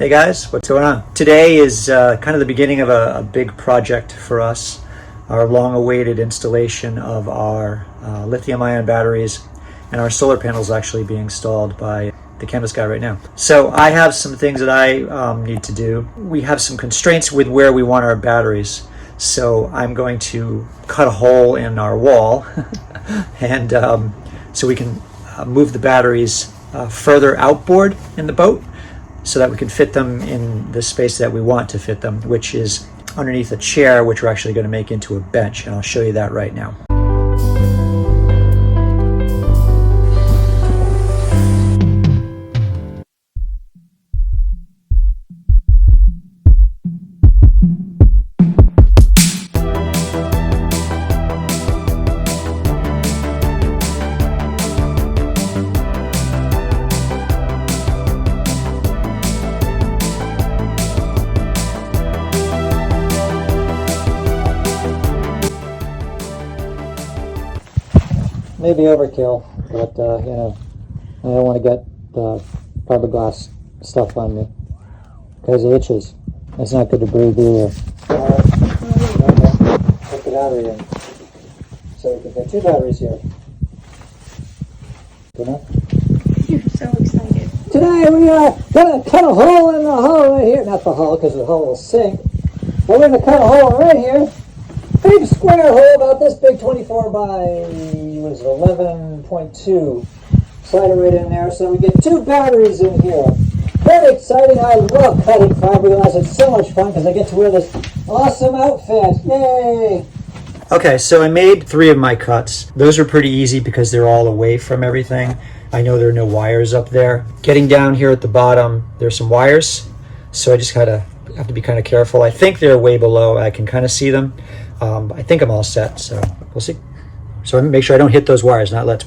Hey guys, what's going on? Today is kind of the beginning of a big project for us, our long-awaited installation of our lithium ion batteries, and our solar panels actually being installed by the canvas guy right now. So I have some things that I need to do. We have some constraints with where we want our batteries, so I'm going to cut a hole in our wall and so we can move the batteries further outboard in the boat, so that we can fit them in the space that we want to fit them, which is underneath a chair, which we're actually going to make into a bench, and I'll show you that right now. Maybe overkill, but you know, I don't want to get the fiberglass stuff on me because it itches. It's not good to breathe either. Put the battery in, so we can get two batteries here. Good enough? You're so excited. Today we are gonna cut a hole in the hull right here. Not the hull, because the hull will sink. But we're gonna cut a hole right here. Big square hole about this big, 24 by, what is it, 11.2. Slide it right in there so we get two batteries in here. Very exciting. I love cutting fiberglass. It's so much fun because I get to wear this awesome outfit. Yay! Okay, so I made 3 of my cuts. Those are pretty easy because they're all away from everything. I know there are no wires up there. Getting down here at the bottom, there's some wires, so I just have to be kind of careful. I think they're way below. I can kind of see them. I think I'm all set, so we'll see. So make sure I don't hit those wires. Not let's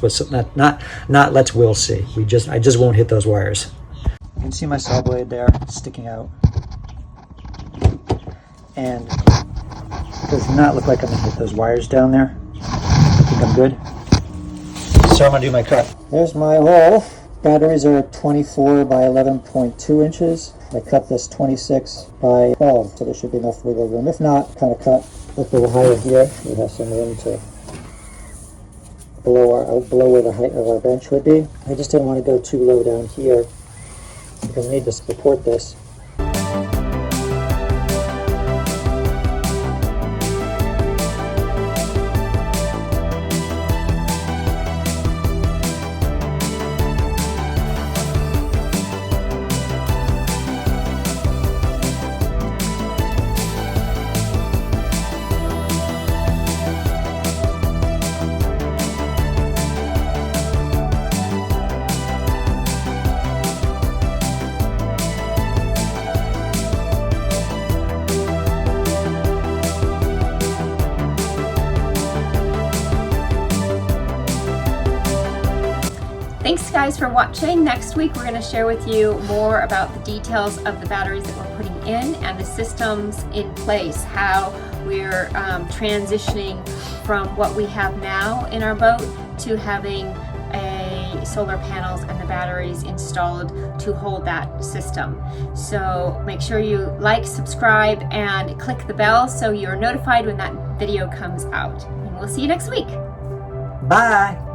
we'll see. I just won't hit those wires. You can see my saw blade there sticking out, and it does not look like I'm gonna hit those wires down there. I think I'm good. So I'm gonna do my cut. There's my hole. Batteries are 24 by 11.2 inches. I cut this 26 by 12, so there should be enough wiggle room. If not, kind of cut a little higher here. We have some room to below where the height of our bench would be. I just didn't want to go too low down here because I need to support this. Thanks guys for watching. Next week we're going to share with you more about the details of the batteries that we're putting in and the systems in place, how we're transitioning from what we have now in our boat to having solar panels and the batteries installed to hold that system. So make sure you like, subscribe, and click the bell so you're notified when that video comes out. And we'll see you next week. Bye!